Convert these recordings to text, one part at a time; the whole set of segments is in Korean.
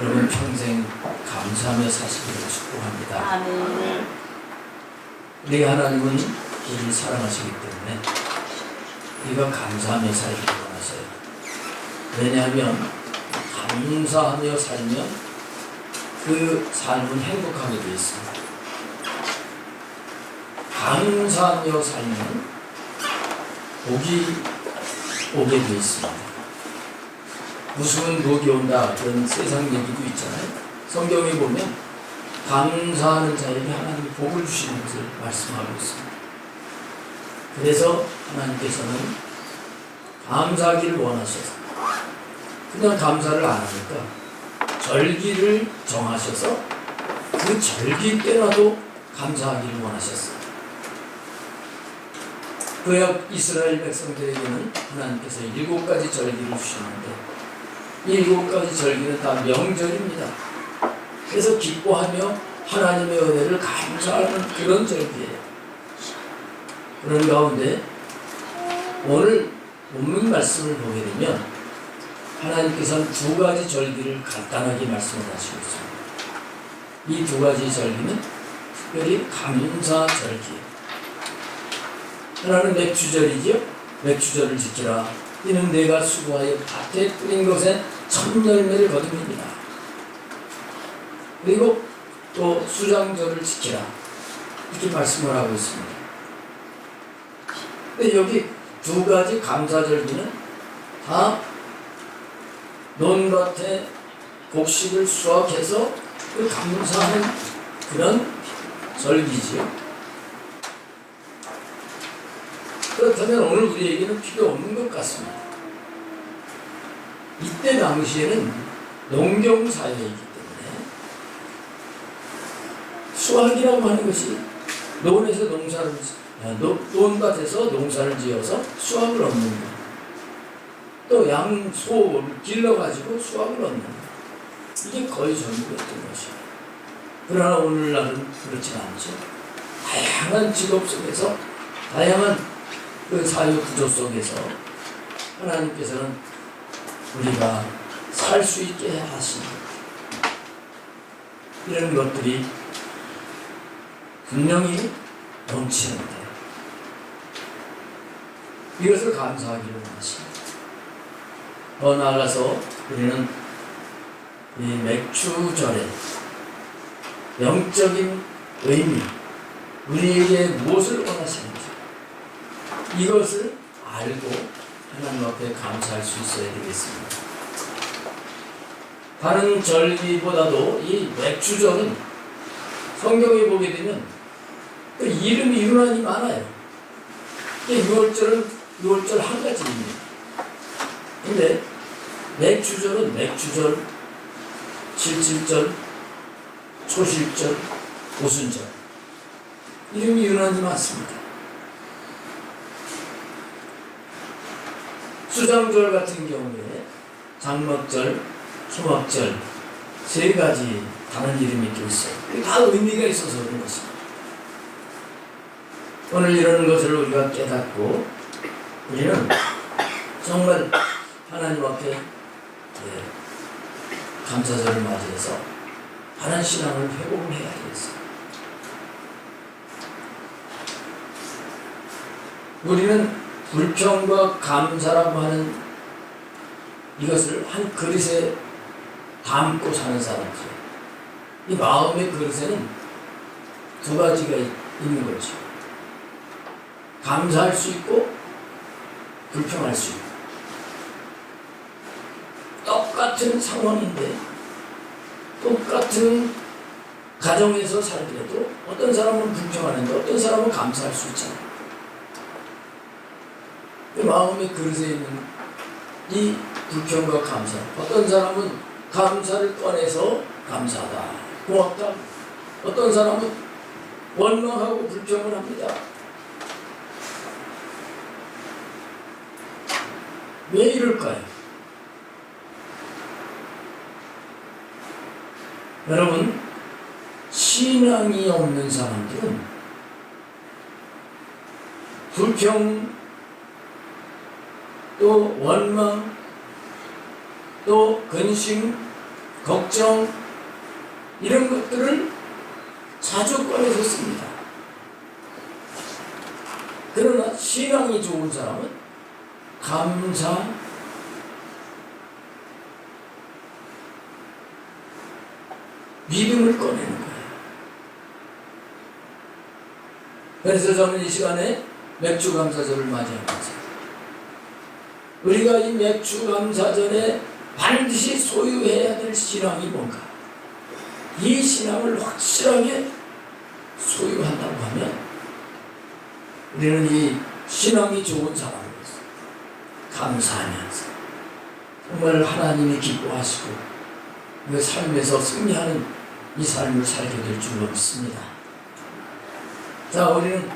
여러분 평생 감사하며 사시기를 축복합니다. 아멘. 우리 하나님은 우리를 사랑하시기 때문에 우리가 감사하며 살기를 원하세요. 왜냐하면 감사하며 살면 그 삶은 행복하게 되어 있습니다. 감사하며 살면 복이 오게 되어 있습니다. 무수한 복이 온다 그런 세상 얘기도 있잖아요. 성경에 보면 감사하는 자에게 하나님이 복을 주시는 것을 말씀하고 있습니다. 그래서 하나님께서는 감사하기를 원하셔서 그냥 감사를 안 하니까 절기를 정하셔서 그 절기 때라도 감사하기를 원하셨어요. 구약 이스라엘 백성들에게는 하나님께서 7가지 절기를 주시는데 이 7가지 절기는 다 명절입니다. 그래서 기뻐하며 하나님의 은혜를 감사하는 그런 절기예요. 그런 가운데 오늘 본문 말씀을 보게 되면 하나님께서는 2가지 절기를 간단하게 말씀을 하시고 있습니다. 이 2가지 절기는 특별히 감사 절기예요. 하나는 맥주절이지요. 맥주절을 지키라. 이는 내가 수고하여 밭에 뿌린 것에 첫 열매를 거둡니다. 그리고 또 수장절을 지키라. 이렇게 말씀을 하고 있습니다. 근데 여기 2가지 감사절기는 다 논밭에 곡식을 수확해서 그 감사하는 그런 절기지요. 그렇다면 오늘 우리에게는 필요 없는 것 같습니다. 이때 당시에는 농경사회이기 때문에 수확이라고 하는 것이 논에서 논밭에서 농사를 지어서 수확을 얻는 것, 또 양, 소를 길러가지고 수확을 얻는 것, 이게 거의 전부였던 것이에요. 그러나 오늘날은 그렇지 않죠. 다양한 직업 속에서 다양한 그 사회 구조 속에서 하나님께서는 우리가 살 수 있게 하시는 이런 것들이 분명히 넘치는데 이것을 감사하기를 원하십니다. 더 나아가서 우리는 이 맥주절의 영적인 의미, 우리에게 무엇을 원하시는지 이것을 알고 하나님 앞에 감사할 수 있어야 되겠습니다. 다른 절기보다도 이 맥주절은 성경에 보게 되면 그 이름이 유난히 많아요. 6월절은 6월절 한 가지입니다. 근데 맥주절은 맥주절, 칠칠절, 초실절, 오순절 이름이 유난히 많습니다. 수장절 같은 경우에 장막절, 소막절 3가지 다른 이름이 또 있어요. 다 의미가 있어서 그런 것입니다. 오늘 이런 것을 우리가 깨닫고 우리는 정말 하나님 앞에 감사절을 맞이해서 바른 신앙을 회복을 해야 되겠어요. 우리는 불평과 감사라고 하는 이것을 한 그릇에 담고 사는 사람이죠. 이 마음의 그릇에는 2가지가 있는 거죠. 감사할 수 있고 불평할 수 있고. 똑같은 상황인데 똑같은 가정에서 살더라도 어떤 사람은 불평하는데 어떤 사람은 감사할 수 있잖아요. 그 마음의 그릇에 있는 이 불평과 감사, 어떤 사람은 감사를 꺼내서 감사하다, 고맙다. 어떤 사람은 원망하고 불평을 합니다. 왜 이럴까요? 여러분, 신앙이 없는 사람들은 불평, 또 원망, 또 근심, 걱정, 이런 것들을 자주 꺼내서 씁니다. 그러나 신앙이 좋은 사람은 감사, 믿음을 꺼내는 거예요. 그래서 저는 이 시간에 맥주감사절을 맞이하면서 우리가 이 맥주감사절에 반드시 소유해야 될 신앙이 뭔가, 이 신앙을 확실하게 소유한다고 하면 우리는 이 신앙이 좋은 사람으로서 감사하면서 정말 하나님이 기뻐하시고 그 삶에서 승리하는 이 삶을 살게 될 줄로 믿습니다. 자, 우리는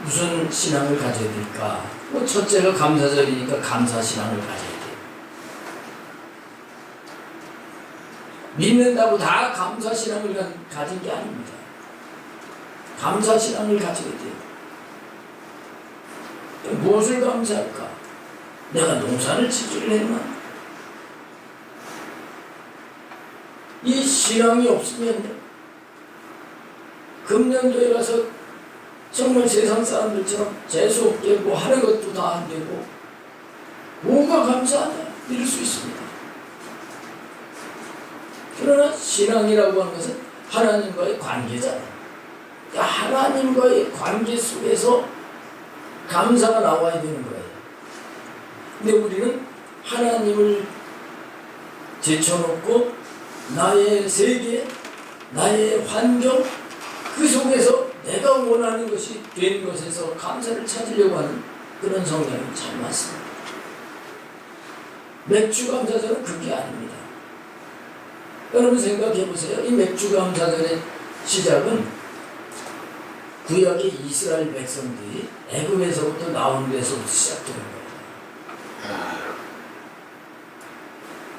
무슨 신앙을 가져야 될까? 첫째가 감사절이니까 감사신앙을 가져야 돼요. 믿는다고 다 감사신앙을 가진 게 아닙니다. 감사신앙을 가져야 돼요. 무엇을 감사할까? 내가 농사를 짓기를 했나? 이 신앙이 없으면 금년도에 가서 정말 세상 사람들처럼 재수없게 뭐 하는 것도 다 안 되고 뭐가 감사하냐 이럴 수 있습니다. 그러나 신앙이라고 하는 것은 하나님과의 관계잖아요. 그러니까 하나님과의 관계 속에서 감사가 나와야 되는 거예요. 근데 우리는 하나님을 제쳐놓고 나의 세계, 나의 환경, 그 속에서 내가 원하는 것이 된 것에서 감사를 찾으려고 하는 그런 성향이 참 많습니다. 맥주감사절은 그게 아닙니다. 여러분 생각해 보세요. 이 맥주감사절의 시작은 구약의 이스라엘 백성들이 애굽에서부터 나온 데서부터 시작되는 거예요.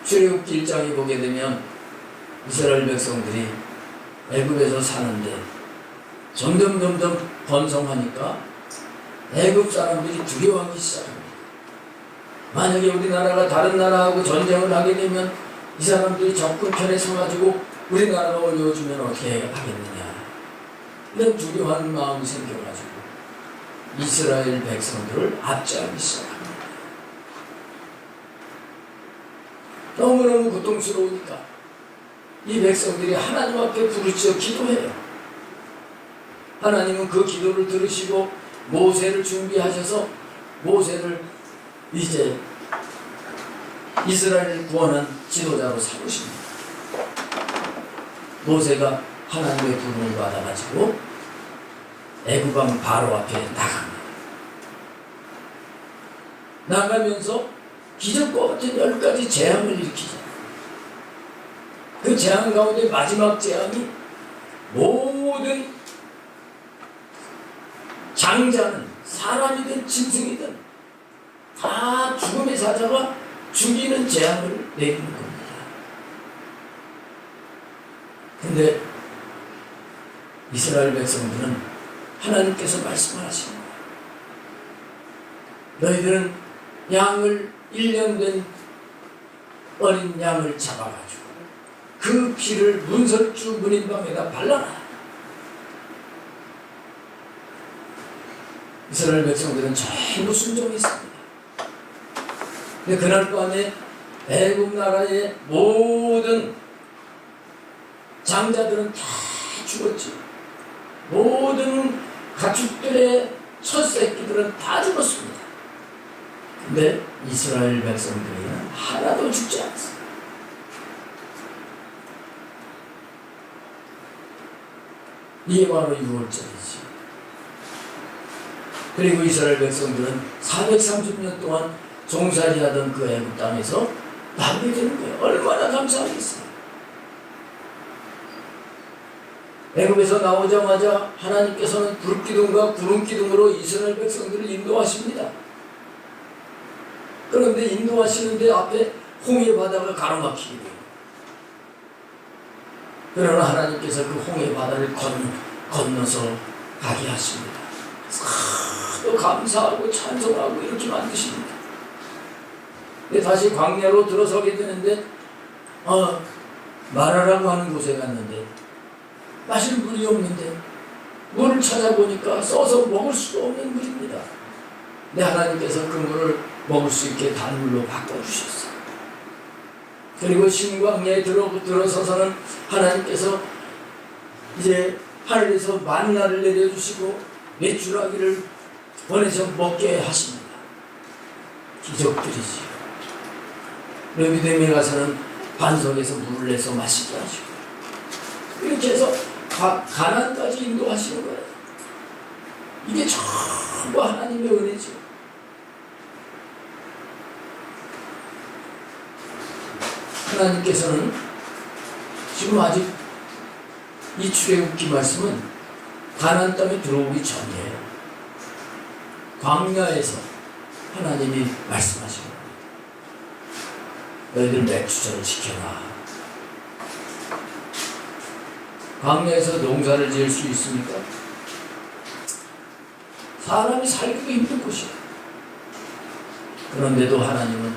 출애굽기 1장에 보게 되면 이스라엘 백성들이 애굽에서 사는데 점점 번성하니까 애굽 사람들이 두려워하기 시작합니다. 만약에 우리나라가 다른 나라하고 전쟁을 하게 되면 이 사람들이 적군편에 서가지고 우리나라가 어려워지면 어떻게 하겠느냐, 이런 두려워하는 마음이 생겨가지고 이스라엘 백성들을 압제하기 시작합니다. 너무너무 고통스러우니까 이 백성들이 하나님 앞에 부르짖어 기도해요. 하나님은 그 기도를 들으시고 모세를 준비하셔서 모세를 이제 이스라엘을 구원한 지도자로 삼으십니다. 모세가 하나님의 부름을 받아가지고 애굽왕 바로 앞에 나갑니다. 나가면서 기적과 같은 10가지 재앙을 일으키죠. 그 재앙 가운데 마지막 재앙이 모든 장자는 사람이든 짐승이든 다 죽음의 사자가 죽이는 재앙을 내리는 겁니다. 근데 이스라엘 백성들은 하나님께서 말씀을 하시는 거예요. 너희들은 양을 1년 된 어린 양을 잡아가지고 그 피를 문설주 문인방에다 발라라. 이스라엘 백성들은 전부 순종했습니다. 근데 그날 밤에 애굽 나라의 모든 장자들은 다 죽었지. 모든 가축들의 첫 새끼들은 다 죽었습니다. 근데 이스라엘 백성들은 하나도 죽지 않았어요. 이게 바로 6월절이지. 그리고 이스라엘 백성들은 430년 동안 종살이하던 그 애굽 땅에서 나오게 되는 거예요. 얼마나 감사하겠어요. 애굽에서 나오자마자 하나님께서는 불기둥과 구름기둥으로 이스라엘 백성들을 인도하십니다. 그런데 인도하시는데 앞에 홍해 바다가 가로막히게 돼요. 그러나 하나님께서 그 홍해 바다를 건너서 가게 하십니다. 또 감사하고 찬송하고 이렇게 만드십니다. 근데 다시 광야로 들어서게 되는데 마라라고 하는 곳에 갔는데 마실 물이 없는데 물을 찾아보니까 써서 먹을 수도 없는 물입니다. 근데 하나님께서 그 물을 먹을 수 있게 단물로 바꿔주셨어요. 그리고 신광야에 들어서서는 하나님께서 이제 하늘에서 만나를 내려주시고 메추라기를 보내서 먹게 하십니다. 기적들이지요. 르비딤에 가서는 반석에서 물을 내서 마시게 하시고 이렇게 해서 가나안까지 인도하시는 거예요. 이게 전부 하나님의 은혜죠. 하나님께서는 지금 아직 이 출애굽기 말씀은 가나안 땅에 들어오기 전이에요. 광야에서 하나님이 말씀하시는 겁니다. 너희들 맥주절을 지켜라. 광야에서 농사를 지을 수 있습니까? 사람이 살기도 힘든 곳이에요. 그런데도 하나님은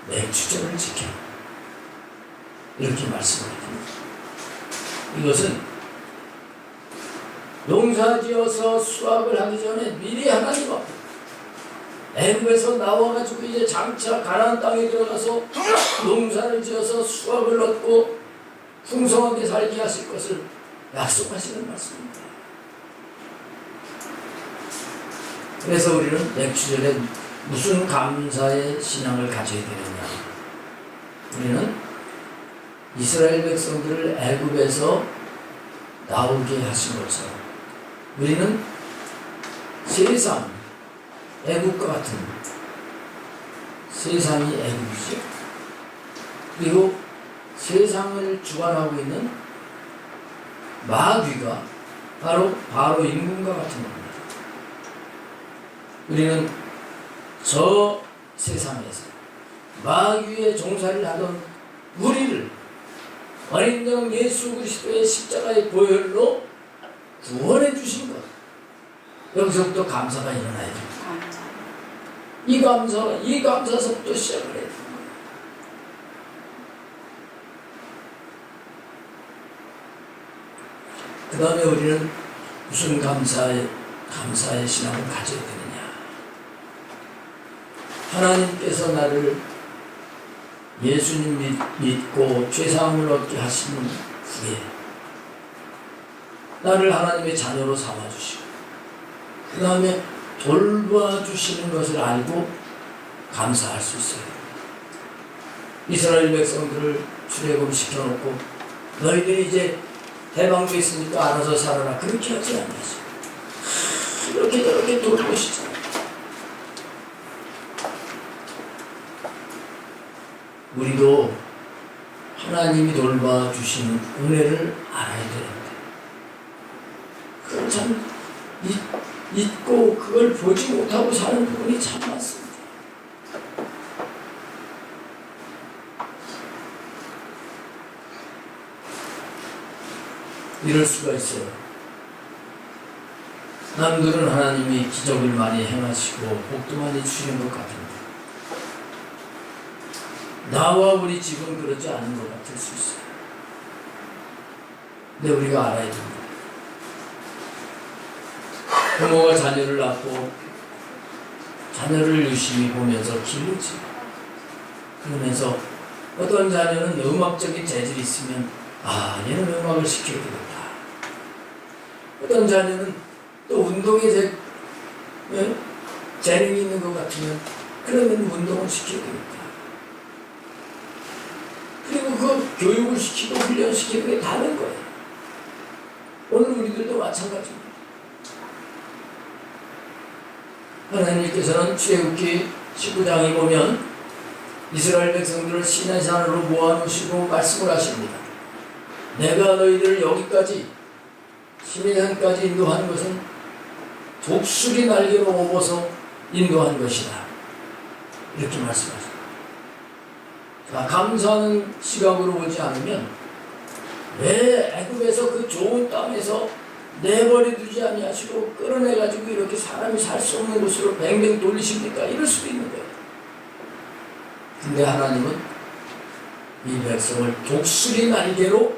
맥주절을 지켜라. 이렇게 말씀을 합니다. 이것은 농사지어서 수확을 하기 전에 미리 하나님 앞에 애굽에서 나와가지고 이제 장차 가나안 땅에 들어가서 농사를 지어서 수확을 얻고 풍성하게 살게 하실 것을 약속하시는 말씀입니다. 그래서 우리는 맥주절에 무슨 감사의 신앙을 가져야 되느냐? 우리는 이스라엘 백성들을 애굽에서 나오게 하신 것처럼 우리는 세상, 애굽과 같은 세상이 애굽이죠. 그리고 세상을 주관하고 있는 마귀가 바로 임금과 같은 겁니다. 우리는 저 세상에서 마귀의 종살이를 하던 우리를 어린 양 예수 그리스도의 십자가의 보혈로 구원해 주신 것, 여기서부터 감사가 일어나야 됩니다. 이 감사서부터 시작을 해야 됩니다. 그 다음에 우리는 무슨 감사의 신앙을 가져야 되느냐? 하나님께서 나를 예수님 믿고 죄사함을 얻게 하신 후에 나를 하나님의 자녀로 삼아주시고 그 다음에 돌봐주시는 것을 알고 감사할 수 있어요. 이스라엘 백성들을 출애굽을 시켜놓고 너희들이 이제 해방도 있으니까 알아서 살아라, 그렇게 하지 않았어요. 이렇게 저렇게 돌보시잖아요. 우리도 하나님이 돌봐주시는 은혜를 알아야 되는데 그걸 참 잊고 그걸 보지 못하고 사는 부분이 참 많습니다. 이럴 수가 있어요. 남들은 하나님이 기적을 많이 행하시고 복도 많이 주시는 것 같은데 나와 우리 집은 그러지 않은 것 같을 수 있어요. 근데 우리가 알아야 됩니다. 부모가 자녀를 낳고 자녀를 유심히 보면서 기르지. 그러면서 어떤 자녀는 음악적인 재질이 있으면 얘는 음악을 시켜야 되겠다. 어떤 자녀는 또 운동에 재능이 있는 것 같으면 그러면 운동을 시켜야 되겠다. 그리고 그 교육을 시키고 훈련시키는 게 다른 거예요. 오늘 우리들도 마찬가지입니다. 하나님께서는 출애굽기 19장에 보면 이스라엘 백성들을 시내산으로 모아놓으시고 말씀을 하십니다. 내가 너희들을 여기까지 시내산까지 인도한 것은 독수리 날개로 업어서 인도한 것이다. 이렇게 말씀하십니다. 감사하는 시각으로 보지 않으면 왜 애굽에서 그 좋은 땅에서 내버려 두지 아니하시고 끌어내가지고 이렇게 사람이 살 수 없는 곳으로 뱅뱅 돌리십니까? 이럴 수도 있는 거예요. 근데 하나님은 이 백성을 독수리 날개로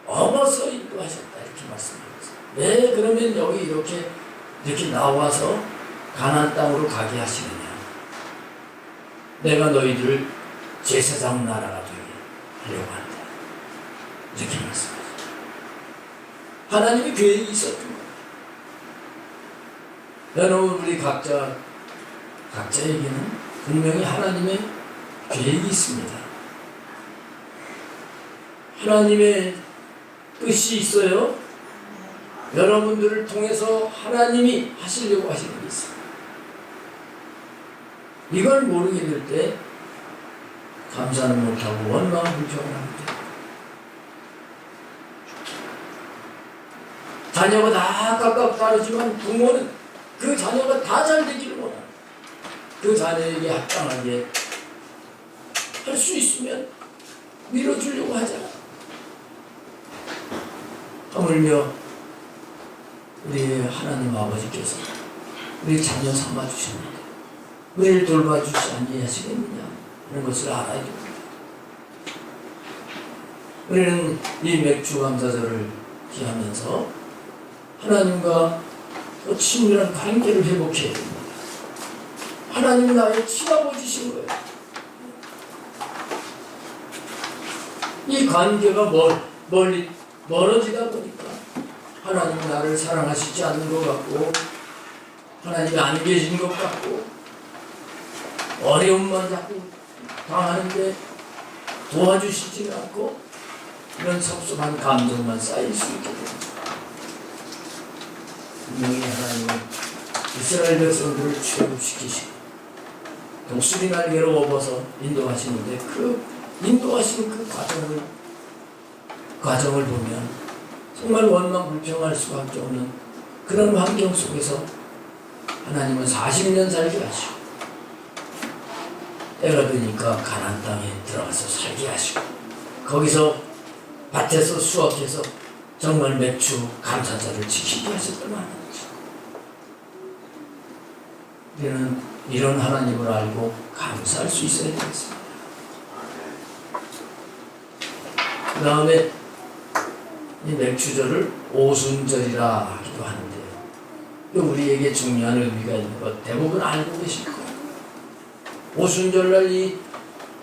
업어서 인도하셨다 이렇게 말씀드렸어요. 왜 그러면 여기 이렇게 나와서 가나안 땅으로 가게 하시느냐? 내가 너희들을 제사장 나라가 되게 하려고 한다. 이렇게 말씀하셨어요. 하나님의 계획이 있었던 거예요. 여러분 우리 각자에게는 분명히 하나님의 계획이 있습니다. 하나님의 뜻이 있어요. 여러분들을 통해서 하나님이 하시려고 하시는 게 있어요. 이걸 모르게 될 때 감사는 못하고 원망불평을 합니다. 자녀가 다 각각 다르지만 부모는 그 자녀가 다 잘 되기를 원합니다. 그 자녀에게 합당하게 할 수 있으면 밀어주려고 하잖아. 하물며 우리 하나님 아버지께서 우리 자녀 삼아주셨는데 우리를 돌봐주시 아니하시겠느냐 하는 것을 알아야 됩니다. 우리는 이 맥주 감사절을 기하면서 하나님과 그 친밀한 관계를 회복해야 됩니다. 하나님은 나의 친아버지신 거예요. 이 관계가 멀어지다 보니까 하나님은 나를 사랑하시지 않는 것 같고 하나님이 안 계신 것 같고 어려움만 자꾸 당하는데 도와주시지는 않고 이런 섭섭한 감정만 쌓일 수 있게 됩니다. 분명히 하나님은 이스라엘 백성들을 출애굽시키시고 독수리 날개로 업어서 인도하시는데 그 인도하시는 그 과정을 보면 정말 원망불평할 수밖에 없는 그런 환경 속에서 하나님은 40년 살게 하시고 때가 되니까 가나안 땅에 들어가서 살게 하시고 거기서 밭에서 수확해서 정말 맥주 감사절을 지키게 하셨던 하나님이죠. 우리는 이런 하나님을 알고 감사할 수 있어야 되겠습니다. 그 다음에 이 맥주절을 오순절이라 하기도 하는데요. 우리에게 중요한 의미가 있는 것 대부분 알고 계실 거예요. 오순절날 이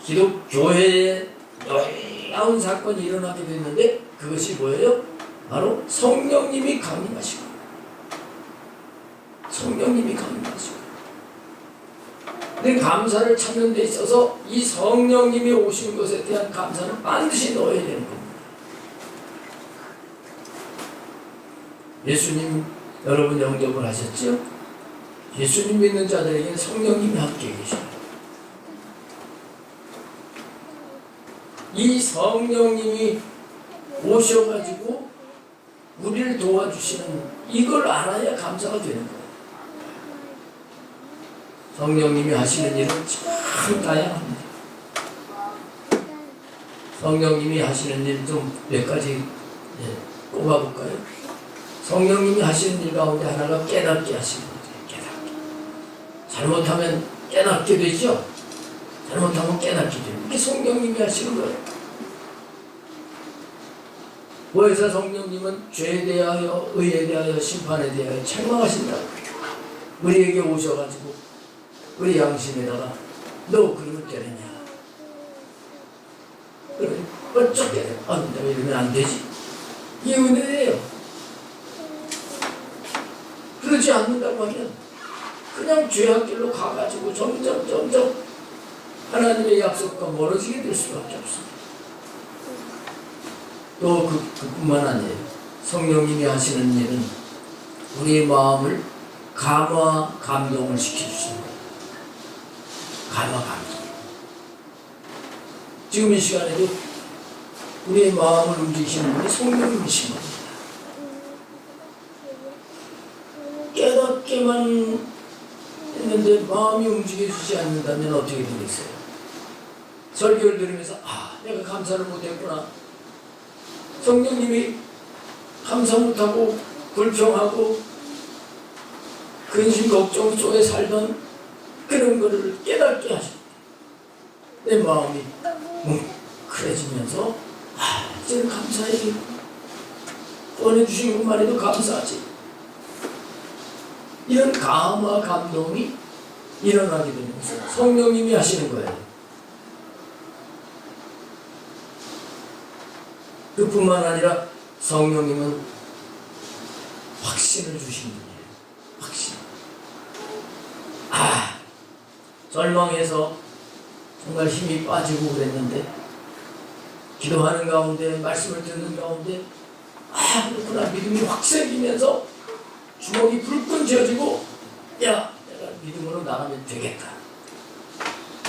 기독교회에 놀라운 사건이 일어나게 됐는데 그것이 뭐예요? 바로 성령님이 강림하시고 성령님이 강림하시고 내 감사를 찾는 데 있어서 이 성령님이 오신 것에 대한 감사는 반드시 넣어야 되는 겁니다. 예수님 여러분 영접을 하셨죠? 예수님 믿는 자들에게는 성령님이 함께 계셔요. 이 성령님이 오셔가지고 우리를 도와주시는 이걸 알아야 감사가 되는 거예요. 성령님이 하시는 일은 참 다양합니다. 성령님이 하시는 일 좀 몇 가지 꼽아볼까요? 성령님이 하시는 일 가운데 하나가 깨닫게 하시는 거예요. 깨닫게. 잘못하면 깨닫게 되죠? 잘못하면 깨닫게 돼요. 이게 성령님이 하시는 거예요. 보혜사 성령님은 죄에 대하여, 의에 대하여, 심판에 대하여 책망하신다고 우리에게 오셔가지고 우리 양심에다가 너 그러면 되느냐? 그래 어쩌 깨달아? 아, 내가 이러면 안 되지. 이게 은혜예요. 그러지 않는다고 하면 그냥 죄악 길로 가가지고 점점 하나님의 약속과 멀어지게 될 수밖에 없습니다. 또 그뿐만 아니에요. 성령님이 하시는 일은 우리의 마음을 감화, 감동을 시켜주시는 거예요. 감화, 감동. 지금 이 시간에도 우리의 마음을 움직이시는 분이 성령님이신 겁니다. 깨닫게만 했는데 마음이 움직여주지 않는다면 어떻게 되겠어요? 설교를 들으면서 내가 감사를 못했구나. 성령님이 감사 못하고 불평하고 근심 걱정 속에 살던 그런 것을 깨닫게 하셨다. 내 마음이 뭉클해지면서 이제는 감사해. 보내주신 것만 해도 감사하지. 이런 감화 감동이 일어나게 되는 것을 성령님이 하시는 거예요. 그뿐만 아니라 성령님은 확신을 주신 분이에요. 확신. 절망해서 정말 힘이 빠지고 그랬는데 기도하는 가운데 말씀을 듣는 가운데 그렇구나 믿음이 확 생기면서 주먹이 불끈 쥐어지고 야 내가 믿음으로 나가면 되겠다.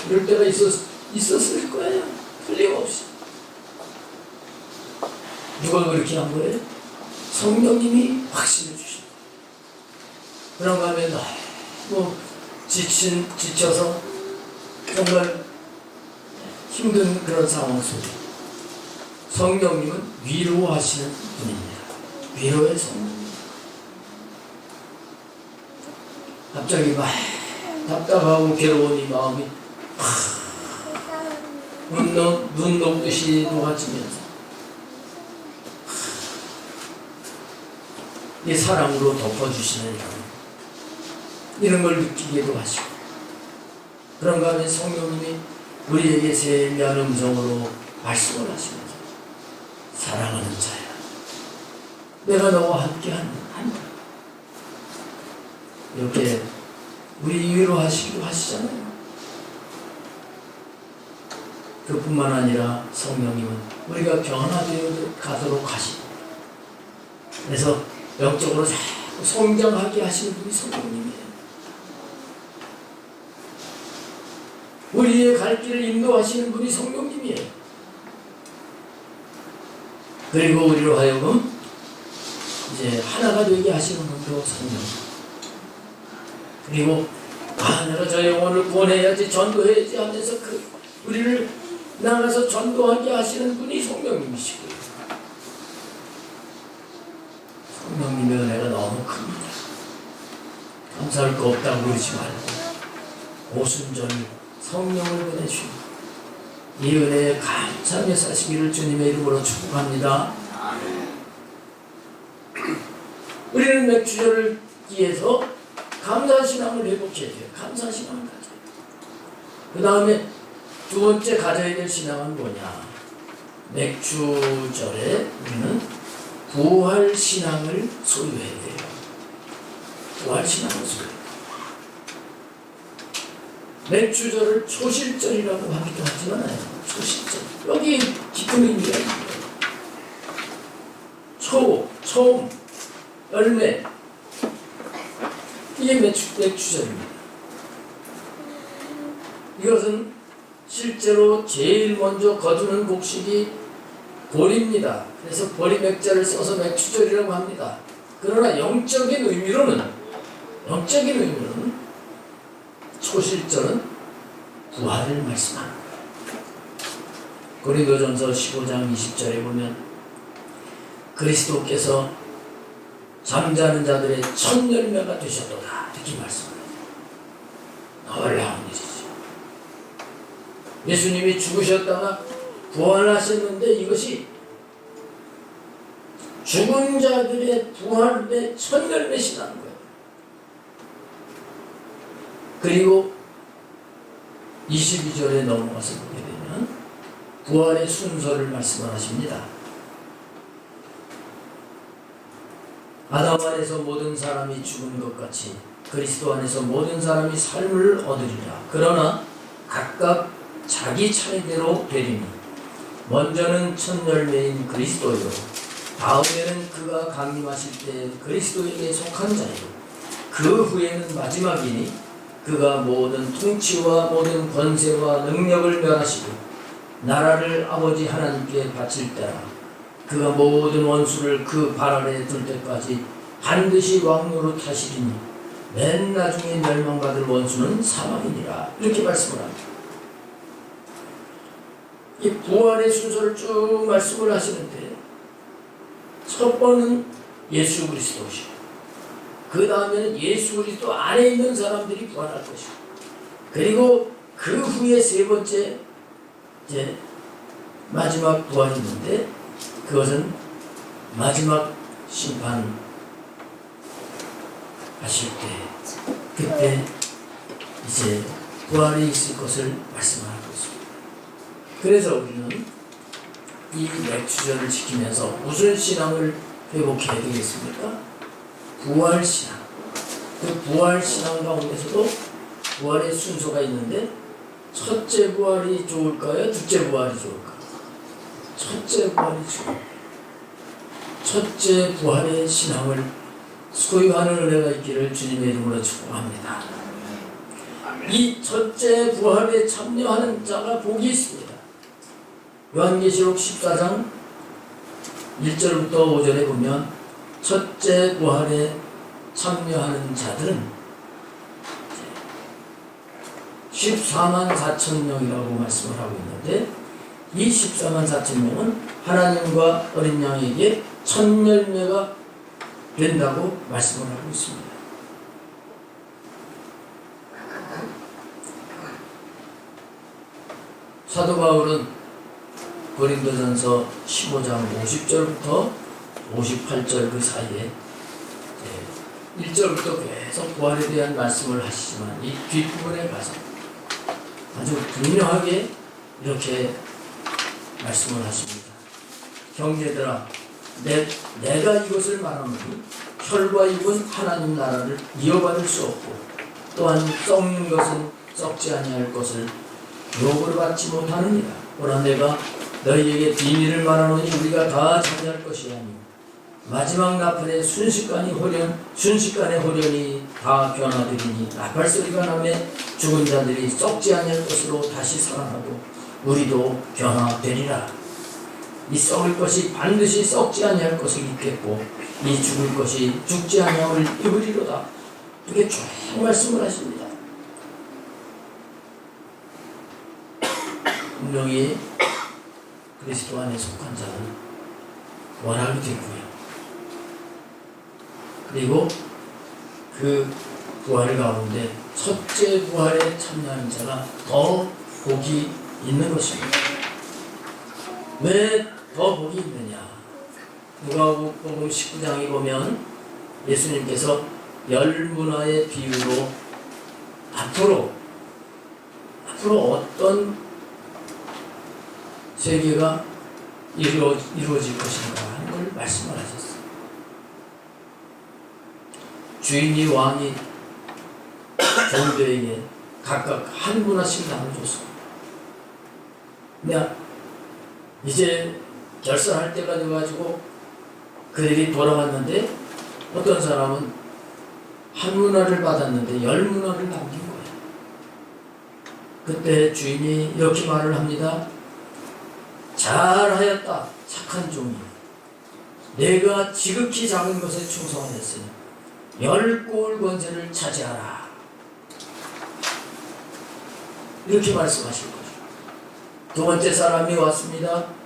이럴 때가 있었을 거예요. 틀림없이. 누가 그렇게 한 거예요? 성령님이 확신을 주신 거예요. 그런가 하면 지쳐서 정말 힘든 그런 상황 속에 성령님은 위로하시는 분입니다. 위로의 성령. 갑자기 막 답답하고 괴로운 이 마음이 눈 녹듯이 녹아지면서 이 사랑으로 덮어주시는 이런 걸 느끼기도 하시고 그런가 하면 성령님이 우리에게 세미한 음성으로 말씀을 하시면서 사랑하는 자야 내가 너와 함께한다 이렇게 우리 위로하시기도 하시잖아요. 그뿐만 아니라 성령님은 우리가 변화되어 가도록 하시고 그래서 영적으로 자꾸 성장하게 하시는 분이 성령님이에요. 우리의 갈 길을 인도하시는 분이 성령님이에요. 그리고 우리로 하여금 이제 하나가 되게 하시는 분도 성령. 그리고 내가 저 영혼을 구원해야지 전도해야지 하면서 우리를 나가서 전도하게 하시는 분이 성령님이시고요. 성령님의 은혜가 너무 큽니다. 감사할 거 없다고 그러지 말고 오순절 성령을 보내주시고 이 은혜에 감사하며 사시기를 주님의 이름으로 축복합니다. 우리는 맥주절을 기해서 감사신앙을 회복해야 돼요. 감사신앙을 가져요. 그 다음에 두 번째 가져야 될 신앙은 뭐냐? 맥주절에 우리는 부활신앙을 소유해야 돼요. 부활신앙을 소유해야 돼요. 맥주절을 초실절이라고 하기도 하지만 초실절. 여기 깊은 의미가 있어요. 처음, 열매. 이게 맥주절입니다. 이것은 실제로 제일 먼저 거두는 곡식이 보리입니다. 그래서 보리 맥자를 써서 맥주절이라고 합니다. 그러나 영적인 의미로는 초실절은 부활을 말씀합니다. 고린도전서 15장 20절에 보면 그리스도께서 잠자는 자들의 첫 열매가 되셨도다 이렇게 말씀합니다. 놀라운 일이죠. 예수님이 죽으셨다가 부활하셨는데 이것이 죽은 자들의 부활의 첫 열매시라는 거예요. 그리고 22절에 넘어가서 보게 되면 부활의 순서를 말씀을 하십니다. 아담 안에서 모든 사람이 죽은 것 같이 그리스도 안에서 모든 사람이 삶을 얻으리라. 그러나 각각 자기 차례대로 되리니 먼저는 첫 열매인 그리스도요 다음에는 그가 강림하실 때 그리스도에게 속한 자요 그 후에는 마지막이니 그가 모든 통치와 모든 권세와 능력을 멸하시고 나라를 아버지 하나님께 바칠 때라 그가 모든 원수를 그 발 아래 둘 때까지 반드시 왕노로 타시리니 맨 나중에 멸망받을 원수는 사망이니라. 이렇게 말씀을 합니다. 이 부활의 순서를 쭉 말씀을 하시는데 첫 번은 예수 그리스도시고, 그 다음에는 예수 그리스도 안에 있는 사람들이 부활할 것이고, 그리고 그 후에 세 번째 이제 마지막 부활이 있는데, 그것은 마지막 심판 하실 때, 그때 이제 부활이 있을 것을 말씀하고 있습니다. 그래서 우리는 이 맥주절을 지키면서 무슨 신앙을 회복해야 되겠습니까? 부활신앙. 그 부활신앙 가운데서도 부활의 순서가 있는데, 첫째 부활이 좋을까요? 둘째 부활이 좋을까요? 첫째 부활이 좋을까요? 첫째 부활의 신앙을 소유하는 은혜가 있기를 주님의 이름으로 축복합니다. 이 첫째 부활에 참여하는 자가 복이 있습니다. 요한계시록 14장 1절부터 5절에 보면 첫째 부활에 참여하는 자들은 14만 4천 명이라고 말씀을 하고 있는데, 이 14만 4천 명은 하나님과 어린 양에게 첫 열매가 된다고 말씀을 하고 있습니다. 사도 바울은 고린도전서 15장 50절부터 58절 그 사이에 1절부터 계속 부활에 대한 말씀을 하시지만, 이 뒷부분에 가서 아주 분명하게 이렇게 말씀을 하십니다. 형제들아, 내가 이것을 말하노니 혈과 육은 하나님 나라를 이어받을 수 없고, 또한 썩는 것은 썩지 아니할 것을 욕을 받지 못하느니라. 오라, 내가 너희에게 비밀을 말하노니 우리가 다 참여할 것이 아니오. 마지막 나팔의 순식간에 호련이 다 변화되리니, 나팔 소리가 나매 죽은 자들이 썩지 아니할 것으로 다시 살아나고 우리도 변화되리라. 이 썩을 것이 반드시 썩지 아니할 것을 입겠고, 이 죽을 것이 죽지 아니함을 입으리로다. 이렇게 쭉 말씀을 하십니다. 분명히 그리스도 안에 속한 자는 원하게 되고요. 그리고 그 부활 가운데 첫째 부활에 참여하는 자가 더 복이 있는 것입니다. 왜 더 복이 있느냐? 누가복음 19장에 보면 예수님께서 열 문화의 비유로 앞으로 어떤 세계가 이루어질 것인가 하는 걸 말씀을 하셨어요. 주인이 왕이 종들에게 각각 한 문화씩 나눠줬습니다. 근데 이제 결산할 때가 돼가지고 그들이 돌아왔는데, 어떤 사람은 한 문화를 받았는데 10문화를 남긴 거예요. 그때 주인이 이렇게 말을 합니다. 잘하였다, 착한 종이. 내가 지극히 작은 것에 충성하였으니 10고을 권세를 차지하라. 이렇게 말씀하실 거죠. 두 번째 사람이 왔습니다.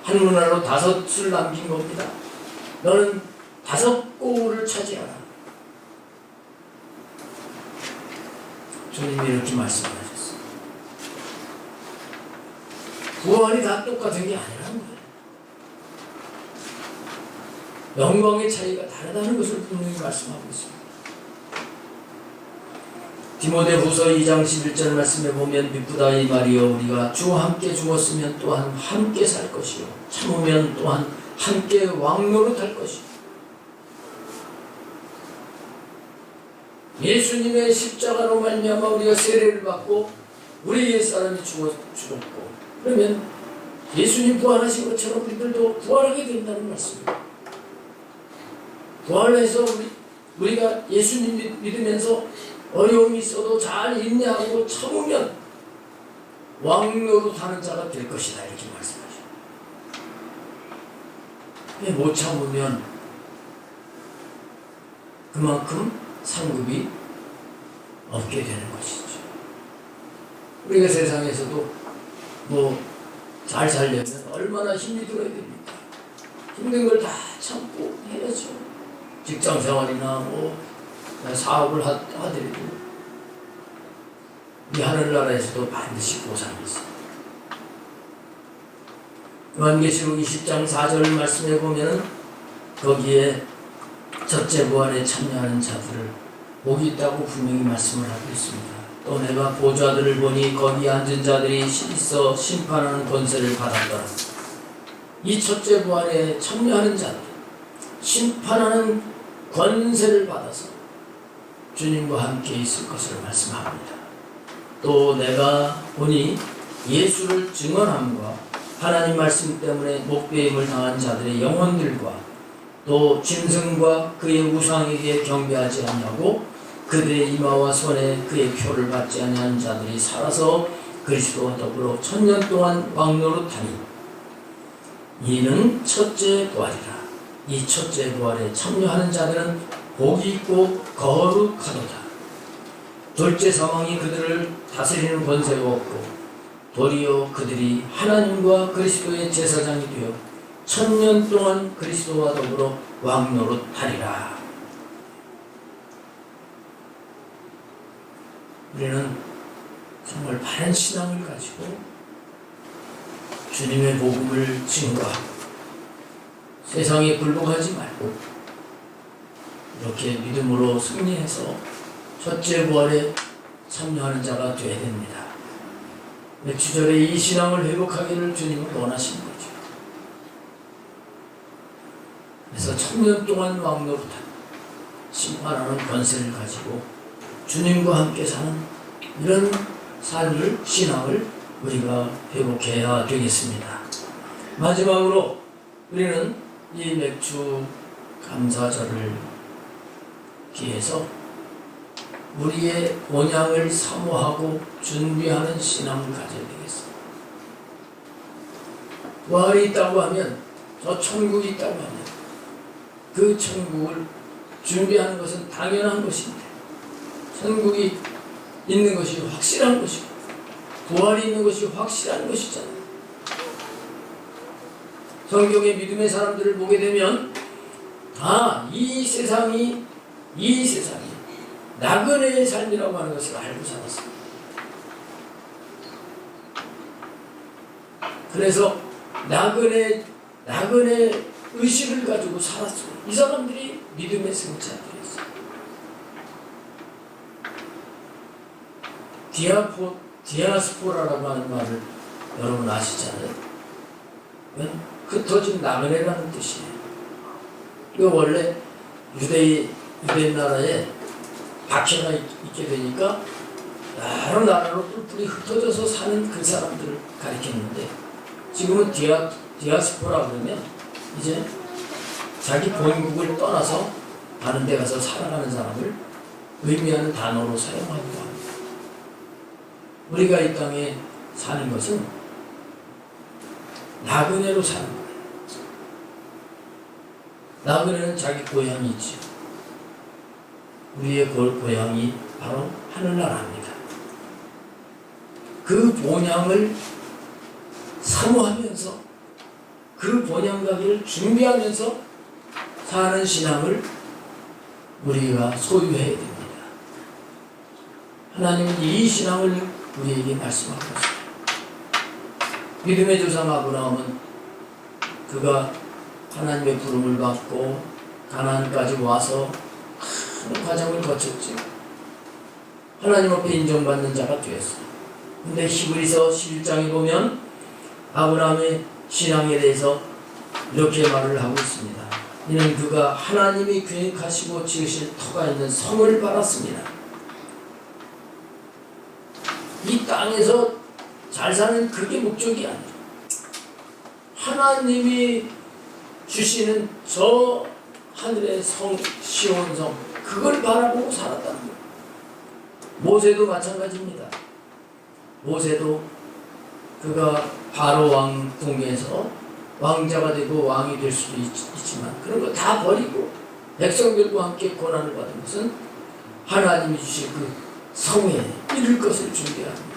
한 문화로 5을 남긴 겁니다. 너는 5고을을 차지하라. 주님이 이렇게 말씀하셨어요. 부활이 다 똑같은 게 아니라는 거예요. 영광의 차이가 다르다는 것을 분명히 말씀하고 있습니다. 디모데후서 2장 11절 말씀에 보면, 미쁘다 이 말이여, 우리가 주와 함께 죽었으면 또한 함께 살 것이요, 참으면 또한 함께 왕노릇할 것이요. 예수님의 십자가로 말미암아 우리가 세례를 받고 우리 옛사람이 죽었고, 그러면 예수님 부활하신 것처럼 우리들도 부활하게 된다는 말씀입니다. 부활해서 우리가 예수님 믿으면서 어려움이 있어도 잘 인내하고 참으면 왕노릇하는 자가 될 것이다, 이렇게 말씀하죠. 못 참으면 그만큼 상급이 없게 되는 것이죠. 우리가 세상에서도 잘 살려면 얼마나 힘이 들어야 됩니까? 힘든 걸 다 참고 해야죠. 직장 생활이나 뭐 사업을 하더라도 이 하늘나라에서도 반드시 보상이 있어요. 요한계시록 20장 4절 말씀해 보면은 거기에 첫째 부활에 참여하는 자들을 복이 있다고 분명히 말씀을 하고 있습니다. 또 내가 보좌들을 보니 거기 앉은 자들이 있어 심판하는 권세를 받았더라. 이 첫째 부활에 참여하는 자들, 심판하는 권세를 받아서 주님과 함께 있을 것을 말씀합니다. 또 내가 보니 예수를 증언함과 하나님 말씀 때문에 목배임을 당한 자들의 영혼들과 또 짐승과 그의 우상에게 경배하지 아니하고 그들의 이마와 손에 그의 표를 받지 아니한 자들이 살아서 그리스도와 더불어 1000년 동안 왕노릇하니 이는 첫째 부활이라. 이 첫째 부활에 참여하는 자들은 복이 있고 거룩하도다. 둘째 사망이 그들을 다스리는 권세가 없고 도리어 그들이 하나님과 그리스도의 제사장이 되어 1000년 동안 그리스도와 더불어 왕노릇하리라. 우리는 정말 바른 신앙을 가지고 주님의 복음을 증거하고 세상에 굴복하지 말고 이렇게 믿음으로 승리해서 첫째 부활에 참여하는 자가 되어야 됩니다. 맥주절에 이 신앙을 회복하기를 주님은 원하시는 거죠. 그래서 1000년 동안 왕노릇한 심판하는 권세를 가지고 주님과 함께 사는 이런 삶을, 신앙을 우리가 회복해야 되겠습니다. 마지막으로 우리는 이 맥주 감사절을 기해서 우리의 본향을 사모하고 준비하는 신앙을 가져야 되겠습니다. 부활이 있다고 하면, 저 천국이 있다고 하면 그 천국을 준비하는 것은 당연한 것인데 천국이 있는 것이 확실한 것이고 부활이 있는 것이 확실한 것이잖아요. 성경의 믿음의 사람들을 보게 되면 다 이 세상이 나그네의 삶이라고 하는 것을 알고 살았습니다. 그래서 나그네 의식을 가지고 살았어요. 이 사람들이 믿음의 승자들이었어요. 디아스포라라고 하는 말을 여러분 아시잖아요. 흩어진 나그네라는 뜻이에요. 이거 원래 유대인 나라에 박해가 있게 되니까 여러 나라로 뿔뿔이 흩어져서 사는 그 사람들을 가리켰는데 지금은 디아스포라 그러면 이제 자기 본국을 떠나서 다른 데 가서 살아가는 사람을 의미하는 단어로 사용하기도 합니다. 우리가 이 땅에 사는 것은 나그네로 사는 거예요. 나그네는 자기 고향이 있지요. 우리의 고향이 바로 하늘나라입니다. 그 본향을 사모하면서 그 본향 가기를 준비하면서 사는 신앙을 우리가 소유해야 됩니다. 하나님은 이 신앙을 우리에게 말씀하고 있습니다. 믿음의 조상 아브라함은 그가 하나님의 부름을 받고 가나안까지 와서 큰 과정을 거쳤죠. 하나님 앞에 인정받는 자가 되었어요. 근데 히브리서 11장에 보면 아브라함의 신앙에 대해서 이렇게 말을 하고 있습니다. 이는 그가 하나님이 계획하시고 지으실 터가 있는 성을 받았습니다. 이 땅에서 잘 사는 그게 목적이 아니에요. 하나님이 주시는 저 하늘의 성, 시온성, 그걸 바라보고 살았다는 거예요. 모세도 마찬가지입니다. 모세도 그가 바로 왕 동에서 왕자가 되고 왕이 될 수도 있지만 그런 거 다 버리고 백성들과 함께 고난을 받은 것은 하나님이 주신 그 성에 이룰 것을 준비하는 것을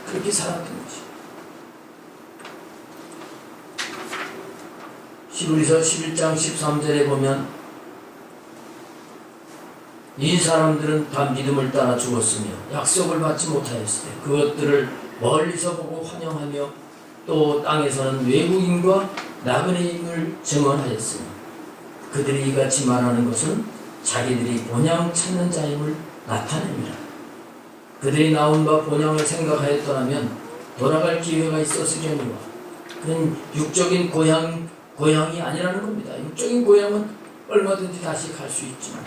그렇게 살았던 것이에요. 히브리서 11장 13절에 보면 이 사람들은 다 믿음을 따라 죽었으며 약속을 받지 못하였으되 그것들을 멀리서 보고 환영하며 또 땅에서는 외국인과 나그네임을 증언하였으며 그들이 이같이 말하는 것은 자기들이 본향 찾는 자임을 나타냅니다. 그들이 나온 바 본향을 생각하였더라면 돌아갈 기회가 있었으려니와 그는 육적인 고향이 아니라는 겁니다. 육적인 고향은 얼마든지 다시 갈 수 있지만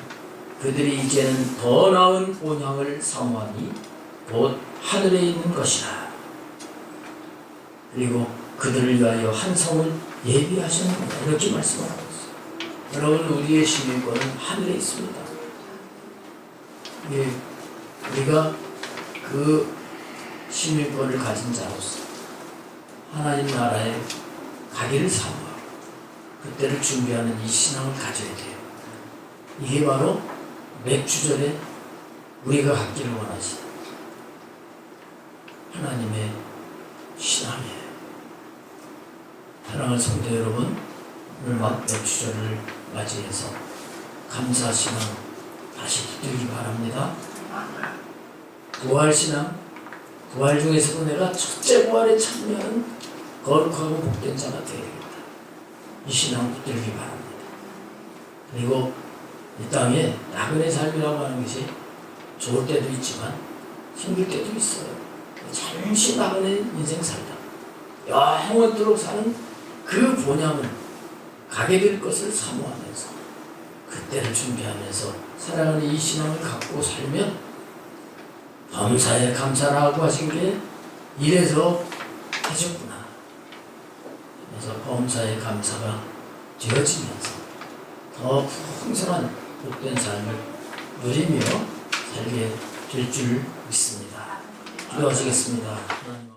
그들이 이제는 더 나은 본향을 사모하니 곧 하늘에 있는 것이라. 그리고 그들을 위하여 한 성을 예비하셨느니라. 이렇게 말씀하고 있어요. 여러분, 우리의 시민권은 하늘에 있습니다. 예, 우리가 그 시민권을 가진 자로서 하나님 나라에 가기를 사모하고 그때를 준비하는 이 신앙을 가져야 돼요. 이게 바로 맥주절에 우리가 갖기를 원하시는 하나님의 신앙이에요. 사랑하는 성도 여러분, 오늘 맥주절을 맞이해서 감사신앙 다시 붙들기 바랍니다. 부활신앙, 부활 중에서도 내가 첫째 부활에 참여하는 거룩하고 복된 자가 되어야 되겠다. 이 신앙 붙들기 바랍니다. 그리고 이 땅에 나그네 삶이라고 하는 것이 좋을 때도 있지만 힘들 때도 있어요. 잠시 나그네 인생 살다 영원토록 사는 그 본향은 가게 될 것을 사모하면서 그때를 준비하면서 사랑하는 이 신앙을 갖고 살면 범사에 감사라고 하신 게 이래서 하셨구나. 그래서 범사에 감사가 되어지면서 더 풍성한 복된 삶을 누리며 살게 될 줄 믿습니다. 기도하시겠습니다.